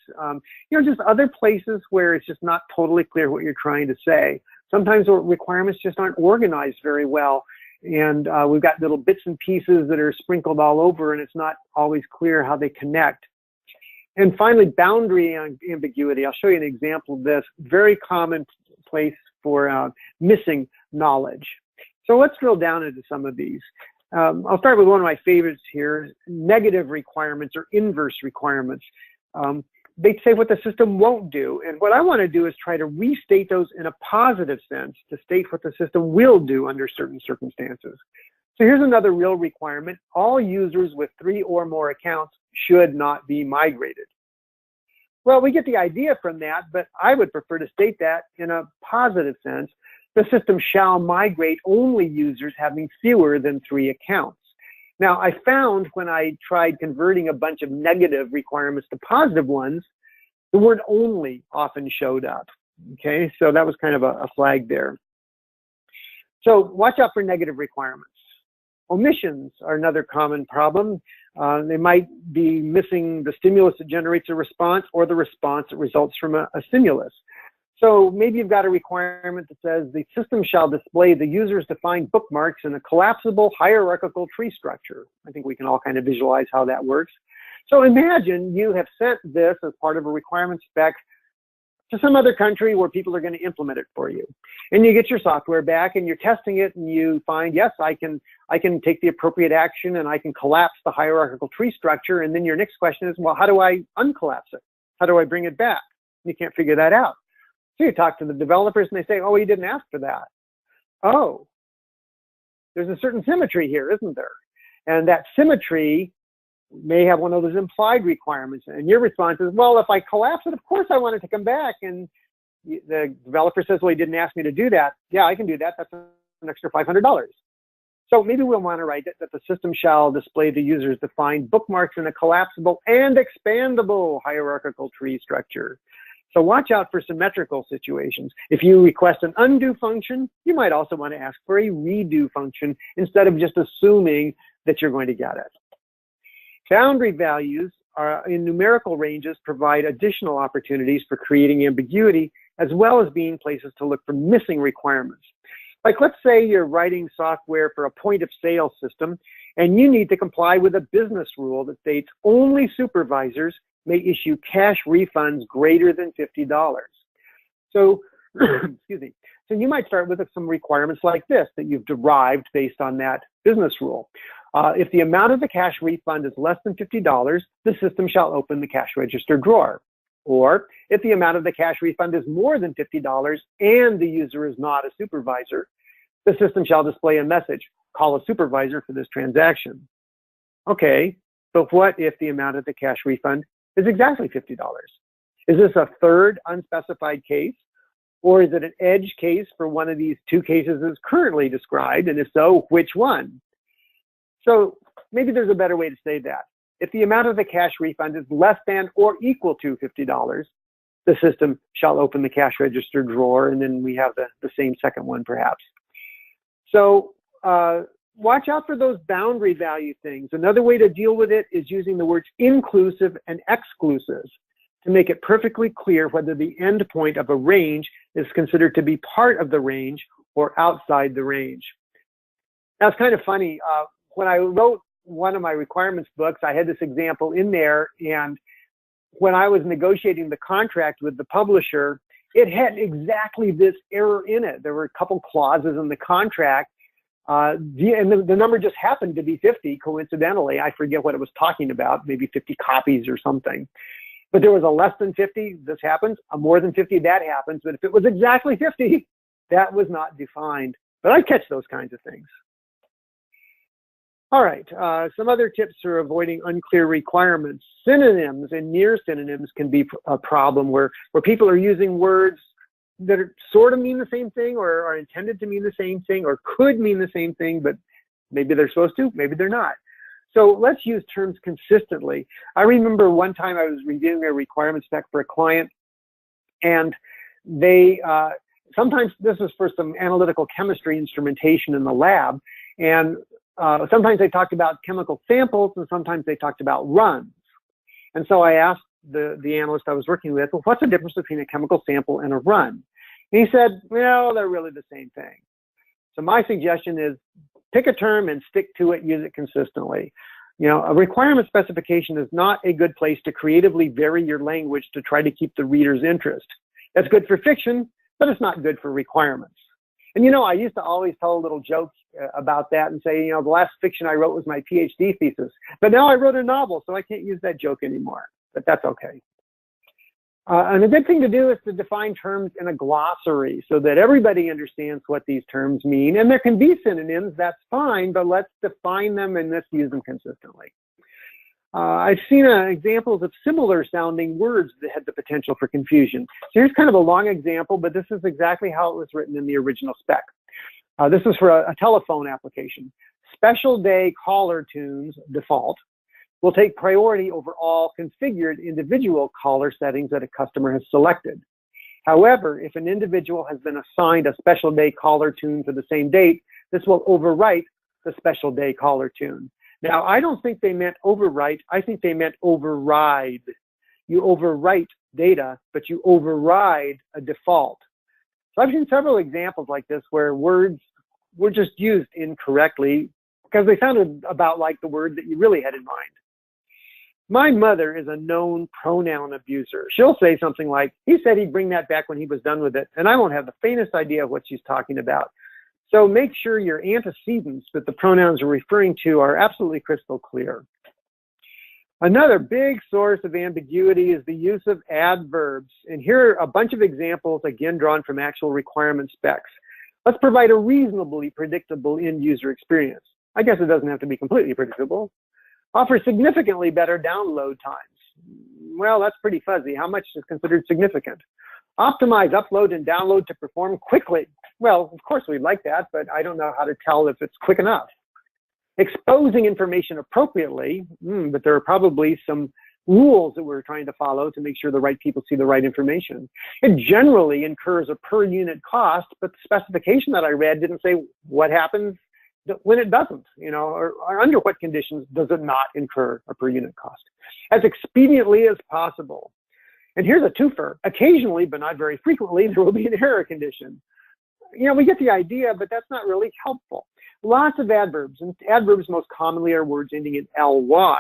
just other places where it's just not totally clear what you're trying to say. Sometimes the requirements just aren't organized very well, and we've got little bits and pieces that are sprinkled all over, and it's not always clear how they connect. And finally, boundary ambiguity. I'll show you an example of this. Very common place for missing knowledge. So let's drill down into some of these. I'll start with one of my favorites here, negative requirements or inverse requirements. They say what the system won't do. And what I want to do is try to restate those in a positive sense to state what the system will do under certain circumstances. So here's another real requirement. All users with 3 or more accounts should not be migrated. Well, we get the idea from that, but I would prefer to state that in a positive sense. The system shall migrate only users having fewer than 3 accounts. Now, I found when I tried converting a bunch of negative requirements to positive ones, the word only often showed up. Okay, so that was kind of a flag there. So watch out for negative requirements. Omissions are another common problem. They might be missing the stimulus that generates a response or the response that results from a stimulus. So maybe you've got a requirement that says the system shall display the user's defined bookmarks in a collapsible hierarchical tree structure. I think we can all kind of visualize how that works. So imagine you have sent this as part of a requirement spec to some other country where people are going to implement it for you. And you get your software back and you're testing it and you find, yes, I can take the appropriate action and I can collapse the hierarchical tree structure. And then your next question is, well, how do I uncollapse it? How do I bring it back? You can't figure that out. So you talk to the developers and they say, oh, you didn't ask for that. Oh, there's a certain symmetry here, isn't there? And that symmetry may have one of those implied requirements. And your response is, well, if I collapse it, of course I want it to come back. And the developer says, well, he didn't ask me to do that. Yeah, I can do that. That's an extra $500. So maybe we'll want to write it that the system shall display the user's defined bookmarks in a collapsible and expandable hierarchical tree structure. So watch out for symmetrical situations. If you request an undo function, you might also want to ask for a redo function instead of just assuming that you're going to get it. Boundary values are in numerical ranges provide additional opportunities for creating ambiguity as well as being places to look for missing requirements. Like let's say you're writing software for a point of sale system and you need to comply with a business rule that states only supervisors may issue cash refunds greater than $50. So, excuse me. So you might start with some requirements like this that you've derived based on that business rule. If the amount of the cash refund is less than $50, the system shall open the cash register drawer. Or if the amount of the cash refund is more than $50 and the user is not a supervisor, the system shall display a message, call a supervisor for this transaction. Okay, but what if the amount of the cash refund is exactly $50? Is this a third unspecified case? Or is it an edge case for one of these 2 cases as currently described? And if so, which one? So maybe there's a better way to say that. If the amount of the cash refund is less than or equal to $50, the system shall open the cash register drawer, and then we have the same second one perhaps. So watch out for those boundary value things. Another way to deal with it is using the words inclusive and exclusive to make it perfectly clear whether the endpoint of a range is considered to be part of the range or outside the range. Now it's kind of funny. When I wrote one of my requirements books, I had this example in there, and when I was negotiating the contract with the publisher, it had exactly this error in it. There were a couple clauses in the contract, and the number just happened to be 50, coincidentally. I forget what it was talking about, maybe 50 copies or something. But there was a less than 50, this happens. A more than 50, that happens. But if it was exactly 50, that was not defined. But I catch those kinds of things. All right, some other tips for avoiding unclear requirements. Synonyms and near synonyms can be a problem where people are using words that sort of mean the same thing or are intended to mean the same thing or could mean the same thing, but maybe they're supposed to, maybe they're not. So let's use terms consistently. I remember one time I was reviewing a requirement spec for a client, and they, sometimes this was for some analytical chemistry instrumentation in the lab, and sometimes they talked about chemical samples and sometimes they talked about runs. And so I asked the analyst I was working with, well, what's the difference between a chemical sample and a run? And he said, well, they're really the same thing. So my suggestion is pick a term and stick to it, use it consistently. You know, a requirement specification is not a good place to creatively vary your language to try to keep the reader's interest. That's good for fiction, but it's not good for requirements. And you know, I used to always tell a little joke about that and say, you know, the last fiction I wrote was my PhD thesis, but now I wrote a novel, so I can't use that joke anymore, but that's okay. And a good thing to do is to define terms in a glossary so that everybody understands what these terms mean. And there can be synonyms, that's fine, but let's define them and let's use them consistently. I've seen examples of similar sounding words that had the potential for confusion. So here's kind of a long example, but this is exactly how it was written in the original spec. This is for a telephone application. Special day caller tunes default will take priority over all configured individual caller settings that a customer has selected. However, if an individual has been assigned a special day caller tune for the same date, this will overwrite the special day caller tune. Now, I don't think they meant overwrite. I think they meant override. You overwrite data, but you override a default. So I've seen several examples like this where words were just used incorrectly because they sounded about like the word that you really had in mind. My mother is a known pronoun abuser. She'll say something like, he said he'd bring that back when he was done with it, and I won't have the faintest idea of what she's talking about. So make sure your antecedents that the pronouns are referring to are absolutely crystal clear. Another big source of ambiguity is the use of adverbs. And here are a bunch of examples, again, drawn from actual requirement specs. Let's provide a reasonably predictable end-user experience. I guess it doesn't have to be completely predictable. Offer significantly better download times. Well, that's pretty fuzzy. How much is considered significant? Optimize upload and download to perform quickly. Well, of course we'd like that, but I don't know how to tell if it's quick enough. Exposing information appropriately, but there are probably some rules that we're trying to follow to make sure the right people see the right information. It generally incurs a per unit cost, but the specification that I read didn't say what happens when it doesn't, you know, or under what conditions does it not incur a per unit cost. As expediently as possible. And here's a twofer. Occasionally, but not very frequently, there will be an error condition. You know, we get the idea, but that's not really helpful. Lots of adverbs, and adverbs most commonly are words ending in ly.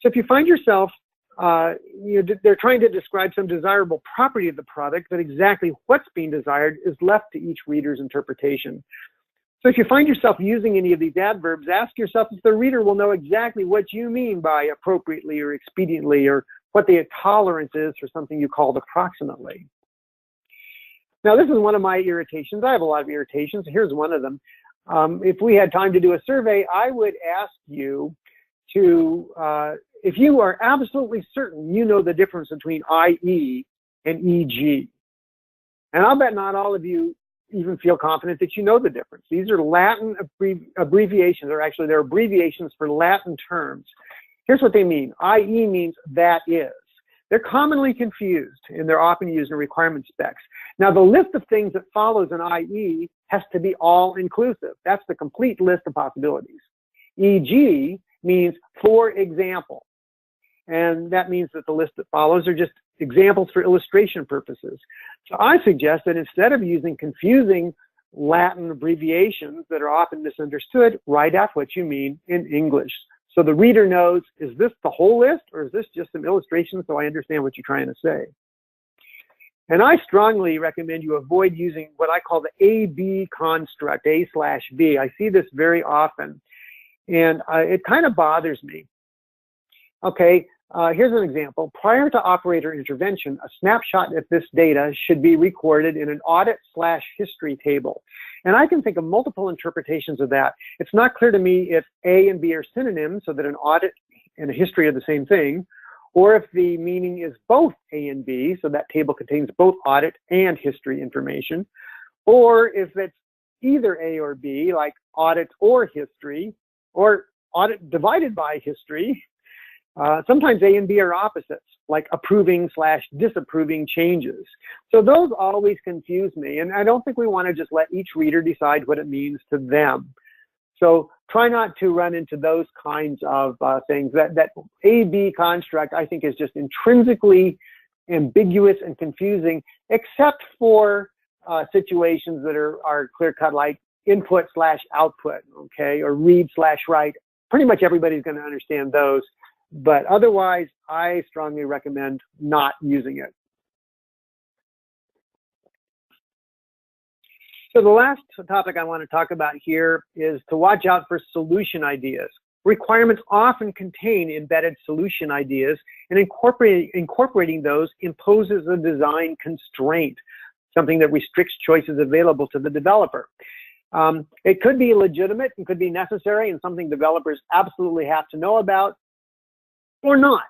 So if you find yourself, they're trying to describe some desirable property of the product, but exactly what's being desired is left to each reader's interpretation. So if you find yourself using any of these adverbs, ask yourself if the reader will know exactly what you mean by appropriately or expediently, or what the tolerance is for something you called approximately. Now, this is one of my irritations. I have a lot of irritations. Here's one of them. If we had time to do a survey, I would ask you to, if you are absolutely certain you know the difference between IE and EG. And I'll bet not all of you even feel confident that you know the difference. These are Latin abbreviations, or actually they're abbreviations for Latin terms. Here's what they mean. IE means that is. They're commonly confused, and they're often used in requirement specs. Now, the list of things that follows an IE has to be all-inclusive. That's the complete list of possibilities. EG means for example, and that means that the list that follows are just examples for illustration purposes. So I suggest that instead of using confusing Latin abbreviations that are often misunderstood, write out what you mean in English. So the reader knows, is this the whole list, or is this just some illustrations so I understand what you're trying to say? And I strongly recommend you avoid using what I call the A-B construct, A/B. I see this very often, and it kind of bothers me. Okay, here's an example. Prior to operator intervention, a snapshot of this data should be recorded in an audit/history table. And I can think of multiple interpretations of that. It's not clear to me if A and B are synonyms, so that an audit and a history are the same thing, or if the meaning is both A and B, so that table contains both audit and history information, or if it's either A or B, like audit or history, or audit divided by history. Sometimes A and B are opposites, like approving/disapproving changes. So those always confuse me, and I don't think we want to just let each reader decide what it means to them. So try not to run into those kinds of things. That A-B construct, I think, is just intrinsically ambiguous and confusing, except for situations that are clear-cut, like input/output, okay, or read/write. Pretty much everybody's going to understand those. But otherwise, I strongly recommend not using it. So the last topic I want to talk about here is to watch out for solution ideas. Requirements often contain embedded solution ideas, and incorporating those imposes a design constraint, something that restricts choices available to the developer. It could be legitimate and could be necessary and something developers absolutely have to know about, or not,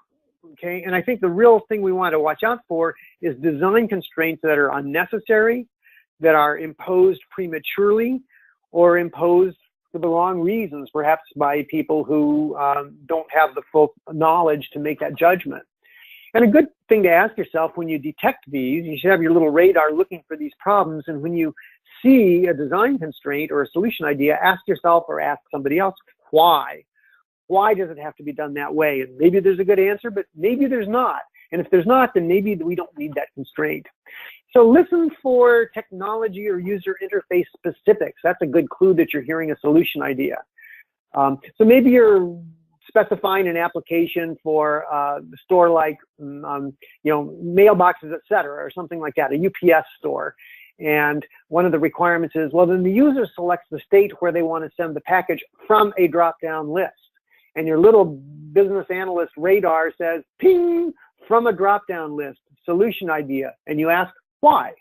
okay? And I think the real thing we want to watch out for is design constraints that are unnecessary, that are imposed prematurely, or imposed for the wrong reasons, perhaps by people who don't have the full knowledge to make that judgment. And a good thing to ask yourself when you detect these, you should have your little radar looking for these problems, and when you see a design constraint or a solution idea, ask yourself or ask somebody else, why? Why does it have to be done that way? And maybe there's a good answer, but maybe there's not. And if there's not, then maybe we don't need that constraint. So listen for technology or user interface specifics. That's a good clue that you're hearing a solution idea. So maybe you're specifying an application for a store like, mailboxes, etc., or something like that, a UPS store. And one of the requirements is, well, then the user selects the state where they want to send the package from a drop-down list. And your little business analyst radar says, ping, from a drop-down list, solution idea. And you ask, why?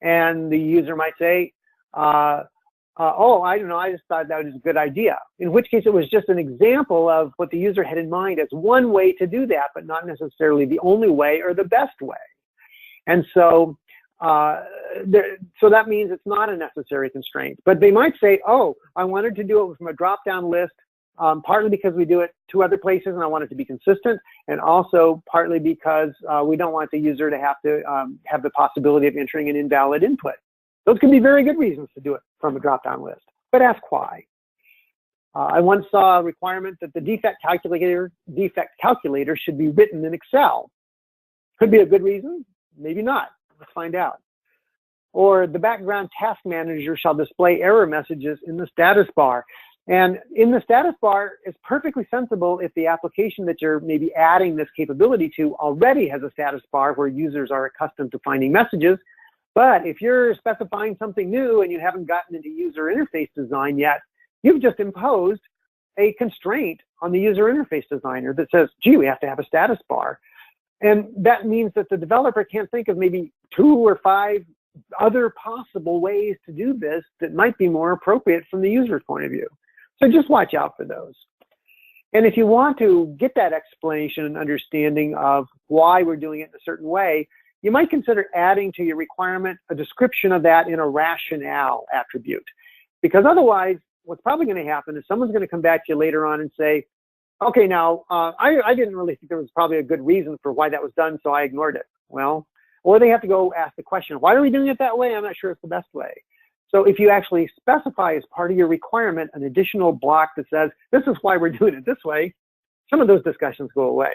And the user might say, oh, I don't know, I just thought that was a good idea. In which case it was just an example of what the user had in mind as one way to do that, but not necessarily the only way or the best way. And so, so that means it's not a necessary constraint. But they might say, oh, I wanted to do it from a drop-down list, partly because we do it 2 other places and I want it to be consistent, and also partly because we don't want the user to have the possibility of entering an invalid input. Those can be very good reasons to do it from a drop-down list, but ask why. I once saw a requirement that the defect calculator should be written in Excel. Could be a good reason, maybe not. Let's find out. Or the background task manager shall display error messages in the status bar. And in the status bar, it's perfectly sensible if the application that you're maybe adding this capability to already has a status bar where users are accustomed to finding messages. But if you're specifying something new and you haven't gotten into user interface design yet, you've just imposed a constraint on the user interface designer that says, gee, we have to have a status bar. And that means that the developer can't think of maybe 2 or 5 other possible ways to do this that might be more appropriate from the user's point of view. So just watch out for those. And if you want to get that explanation and understanding of why we're doing it in a certain way, you might consider adding to your requirement a description of that in a rationale attribute. Because otherwise, what's probably going to happen is someone's going to come back to you later on and say, okay, now, I didn't really think there was probably a good reason for why that was done, so I ignored it. Well, or they have to go ask the question, why are we doing it that way? I'm not sure it's the best way. So if you actually specify as part of your requirement an additional block that says, this is why we're doing it this way, some of those discussions go away.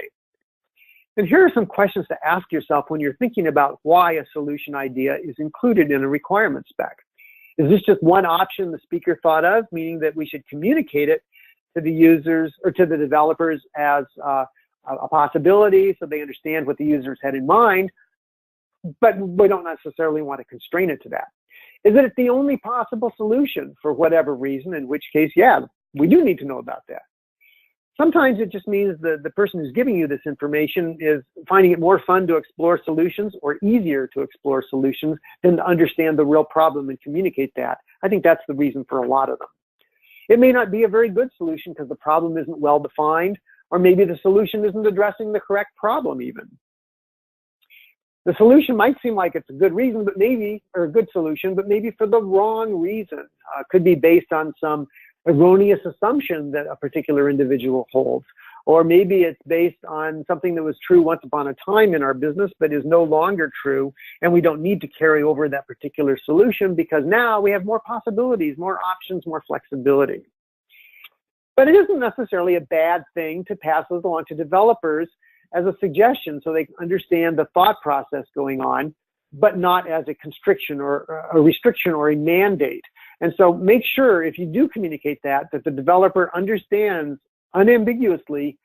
And here are some questions to ask yourself when you're thinking about why a solution idea is included in a requirement spec. Is this just one option the speaker thought of, meaning that we should communicate it to the users or to the developers as a possibility so they understand what the users had in mind, but we don't necessarily want to constrain it to that? Is it the only possible solution for whatever reason, in which case, yeah, we do need to know about that. Sometimes it just means the person who's giving you this information is finding it more fun to explore solutions or easier to explore solutions than to understand the real problem and communicate that. I think that's the reason for a lot of them. It may not be a very good solution because the problem isn't well defined, Or maybe the solution isn't addressing the correct problem even. The solution might seem like it's a good reason, but maybe, or a good solution, but maybe for the wrong reason. Could be based on some erroneous assumption that a particular individual holds. Or maybe it's based on something that was true once upon a time in our business, but is no longer true, and we don't need to carry over that particular solution because now we have more possibilities, more options, more flexibility. But it isn't necessarily a bad thing to pass those along to developers as a suggestion so they can understand the thought process going on, but not as a constriction or a restriction or a mandate. And so make sure if you do communicate that the developer understands unambiguously,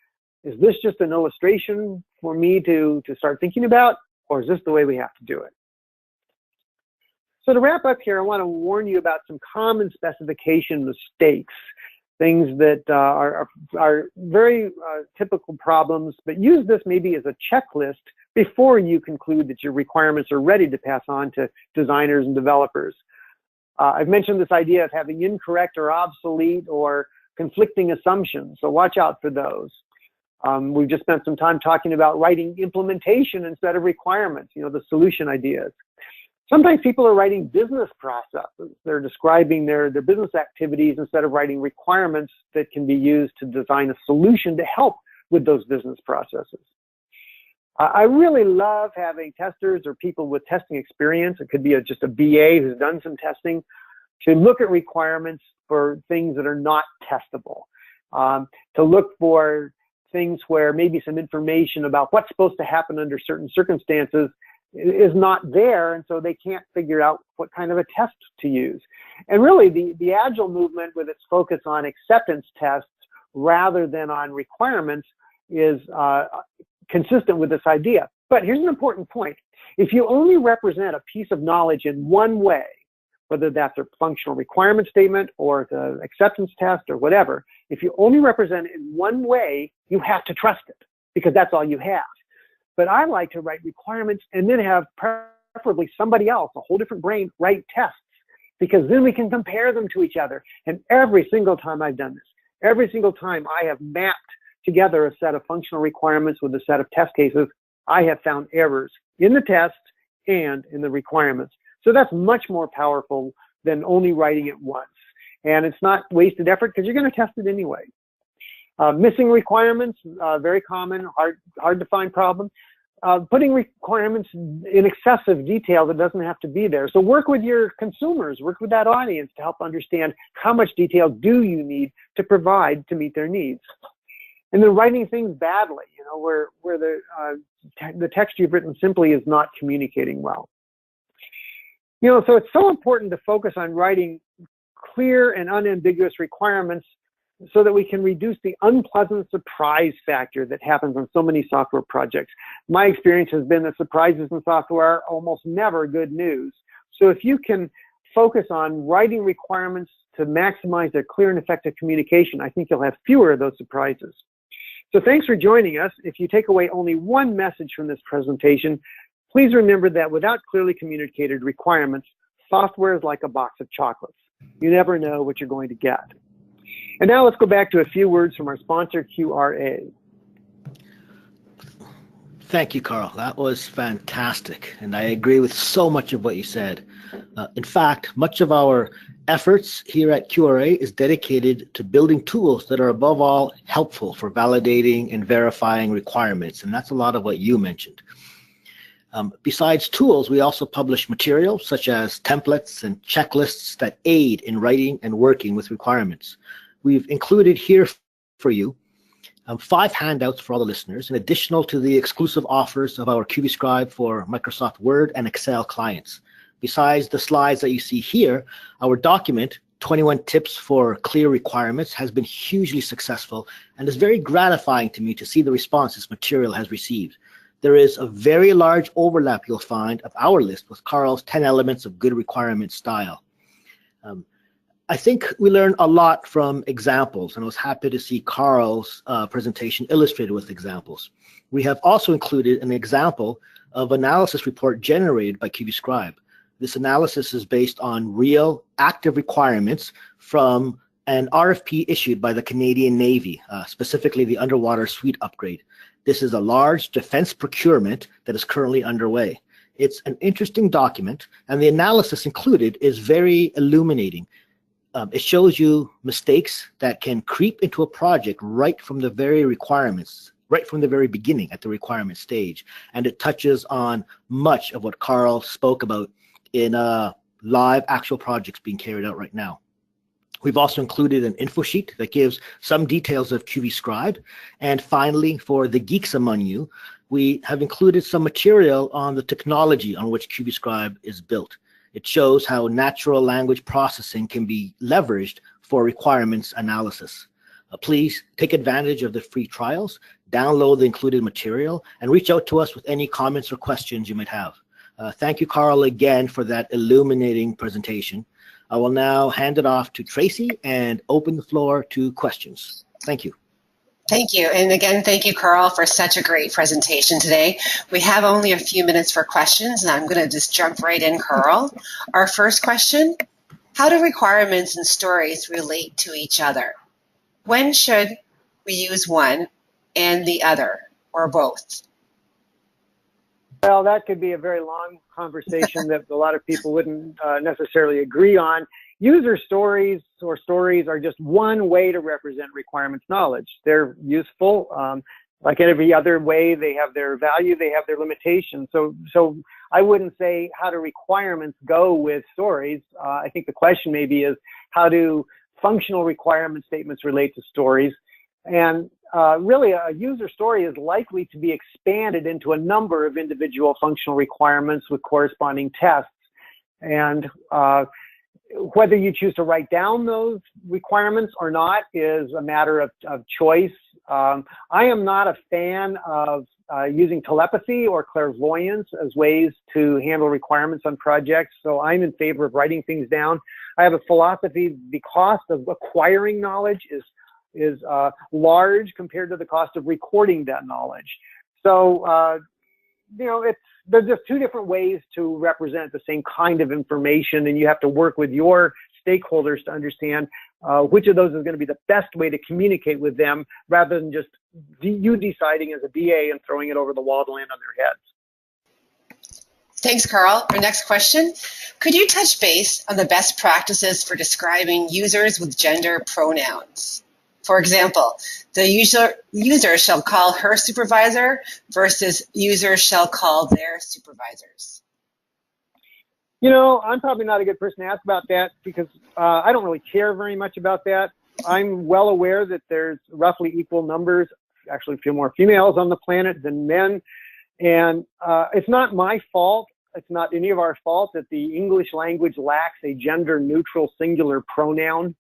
is this just an illustration for me to start thinking about, or is this the way we have to do it? So to wrap up here, I want to warn you about some common specification mistakes, things that are very typical problems, but use this maybe as a checklist before you conclude that your requirements are ready to pass on to designers and developers. I've mentioned this idea of having incorrect or obsolete or conflicting assumptions, so watch out for those. We've just spent some time talking about writing implementation instead of requirements, the solution ideas. Sometimes people are writing business processes. They're describing their business activities instead of writing requirements that can be used to design a solution to help with those business processes. I really love having testers or people with testing experience. It could be just a BA who's done some testing to look at requirements for things that are not testable, to look for things where maybe some information about what's supposed to happen under certain circumstances is not there, and so they can't figure out what kind of a test to use. And really, the Agile movement with its focus on acceptance tests rather than on requirements is consistent with this idea. But here's an important point. If you only represent a piece of knowledge in one way, whether that's a functional requirement statement or the acceptance test or whatever, if you only represent it in one way, you have to trust it because that's all you have. But I like to write requirements and then have preferably somebody else, a whole different brain, write tests, because then we can compare them to each other. And every single time I've done this, every single time I have mapped together a set of functional requirements with a set of test cases, I have found errors in the tests and in the requirements. So that's much more powerful than only writing it once. And it's not wasted effort because you're going to test it anyway. Missing requirements, very common, hard to find problem. Putting requirements in excessive detail that doesn't have to be there. So work with your consumers, work with that audience to help understand how much detail do you need to provide to meet their needs. And then writing things badly, where the text you've written simply is not communicating well. So it's so important to focus on writing clear and unambiguous requirements so that we can reduce the unpleasant surprise factor that happens on so many software projects. My experience has been that surprises in software are almost never good news. So if you can focus on writing requirements to maximize their clear and effective communication, I think you'll have fewer of those surprises. So thanks for joining us. If you take away only one message from this presentation, please remember that without clearly communicated requirements, software is like a box of chocolates. You never know what you're going to get. And now let's go back to a few words from our sponsor, QRA. Thank you, Karl. That was fantastic. And I agree with so much of what you said. In fact, much of our efforts here at QRA is dedicated to building tools that are above all helpful for validating and verifying requirements. And that's a lot of what you mentioned. Besides tools, we also publish materials such as templates and checklists that aid in writing and working with requirements. We've included here for you 5 handouts for all the listeners, in addition to the exclusive offers of our QB Scribe for Microsoft Word and Excel clients. Besides the slides that you see here, our document, 21 Tips for Clear Requirements, has been hugely successful, and it's very gratifying to me to see the response this material has received. There is a very large overlap you'll find of our list with Karl's 10 Elements of Good Requirement Style. I think we learned a lot from examples, and I was happy to see Karl's presentation illustrated with examples. We have also included an example of analysis report generated by QB Scribe. This analysis is based on real active requirements from an RFP issued by the Canadian Navy, specifically the Underwater Suite Upgrade. This is a large defense procurement that is currently underway. It's an interesting document, and the analysis included is very illuminating. It shows you mistakes that can creep into a project right from the very requirements, right from the very beginning at the requirement stage. And it touches on much of what Karl spoke about in live actual projects being carried out right now. We've also included an info sheet that gives some details of QB Scribe. And finally, for the geeks among you, we have included some material on the technology on which QB Scribe is built. It shows how natural language processing can be leveraged for requirements analysis. Please take advantage of the free trials, download the included material, and reach out to us with any comments or questions you might have. Thank you, Karl, again for that illuminating presentation. I will now hand it off to Tracy and open the floor to questions. Thank you. Thank you. And again, thank you, Karl, for such a great presentation today. We have only a few minutes for questions, and I'm going to just jump right in, Karl. Our first question, how do requirements and stories relate to each other? When should we use one and the other, or both? Well, that could be a very long conversation that a lot of people wouldn't necessarily agree on. User stories or stories are just one way to represent requirements knowledge. They're useful. Like every other way, they have their value, they have their limitations. So I wouldn't say how do requirements go with stories. I think the question maybe is how do functional requirement statements relate to stories? And really, a user story is likely to be expanded into a number of individual functional requirements with corresponding tests. And whether you choose to write down those requirements or not is a matter of choice. I am not a fan of using telepathy or clairvoyance as ways to handle requirements on projects, so I'm in favor of writing things down. I have a philosophy: the cost of acquiring knowledge is large compared to the cost of recording that knowledge. So, you know, there's just two different ways to represent the same kind of information, and you have to work with your stakeholders to understand which of those is going to be the best way to communicate with them, rather than just you deciding as a BA and throwing it over the wall to land on their heads. Thanks, Karl. Our next question, could you touch base on the best practices for describing users with gender pronouns? For example, the user shall call her supervisor versus user shall call their supervisors. You know, I'm probably not a good person to ask about that because I don't really care very much about that. I'm well aware that there's roughly equal numbers, actually a few more females on the planet than men. And it's not my fault. It's not any of our fault that the English language lacks a gender neutral singular pronoun.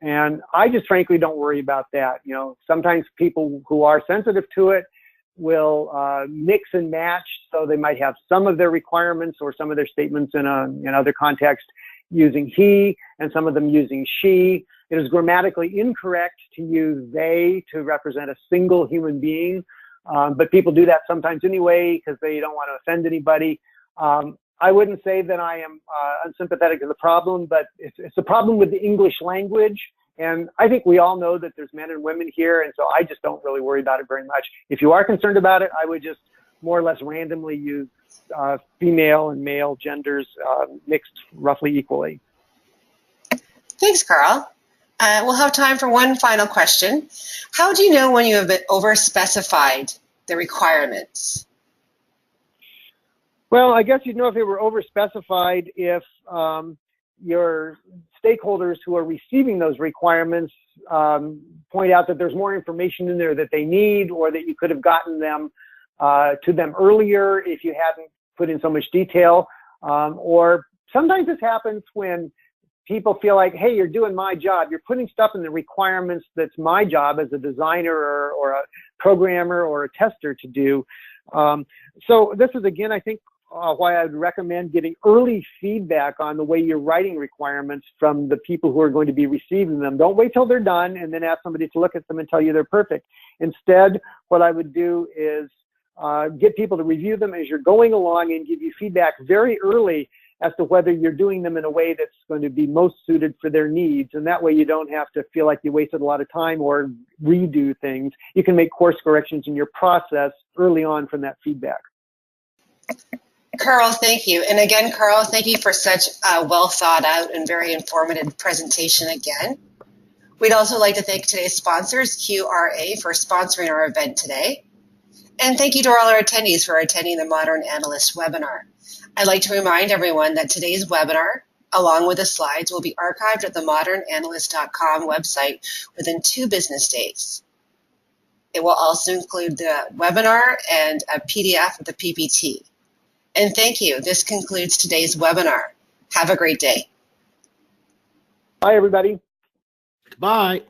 And I just frankly don't worry about that. You know, sometimes people who are sensitive to it will mix and match. So they might have some of their requirements or some of their statements in other context using he and some of them using she. It is grammatically incorrect to use they to represent a single human being. But people do that sometimes anyway because they don't want to offend anybody. I wouldn't say that I am unsympathetic to the problem, but it's a problem with the English language. And I think we all know that there's men and women here, and so I just don't really worry about it very much. If you are concerned about it, I would just more or less randomly use female and male genders mixed roughly equally. Thanks, Karl. We'll have time for one final question. How do you know when you have overspecified the requirements? Well, I guess you'd know if they were overspecified if your stakeholders who are receiving those requirements point out that there's more information in there that they need, or that you could have gotten them to them earlier if you hadn't put in so much detail. Or sometimes this happens when people feel like, hey, you're doing my job. You're putting stuff in the requirements that's my job as a designer or a programmer or a tester to do. So this is, again, I think, why I would recommend getting early feedback on the way you're writing requirements from the people who are going to be receiving them. Don't wait till they're done and then ask somebody to look at them and tell you they're perfect. Instead, what I would do is get people to review them as you're going along and give you feedback very early as to whether you're doing them in a way that's going to be most suited for their needs. And that way you don't have to feel like you wasted a lot of time or redo things. You can make course corrections in your process early on from that feedback. Karl, thank you. And again, Karl, thank you for such a well thought out and very informative presentation again. We'd also like to thank today's sponsors, QRA, for sponsoring our event today. And thank you to all our attendees for attending the Modern Analyst webinar. I'd like to remind everyone that today's webinar, along with the slides, will be archived at the ModernAnalyst.com website within 2 business days. It will also include the webinar and a PDF of the PPT. And thank you. This concludes today's webinar. Have a great day. Bye, everybody. Bye.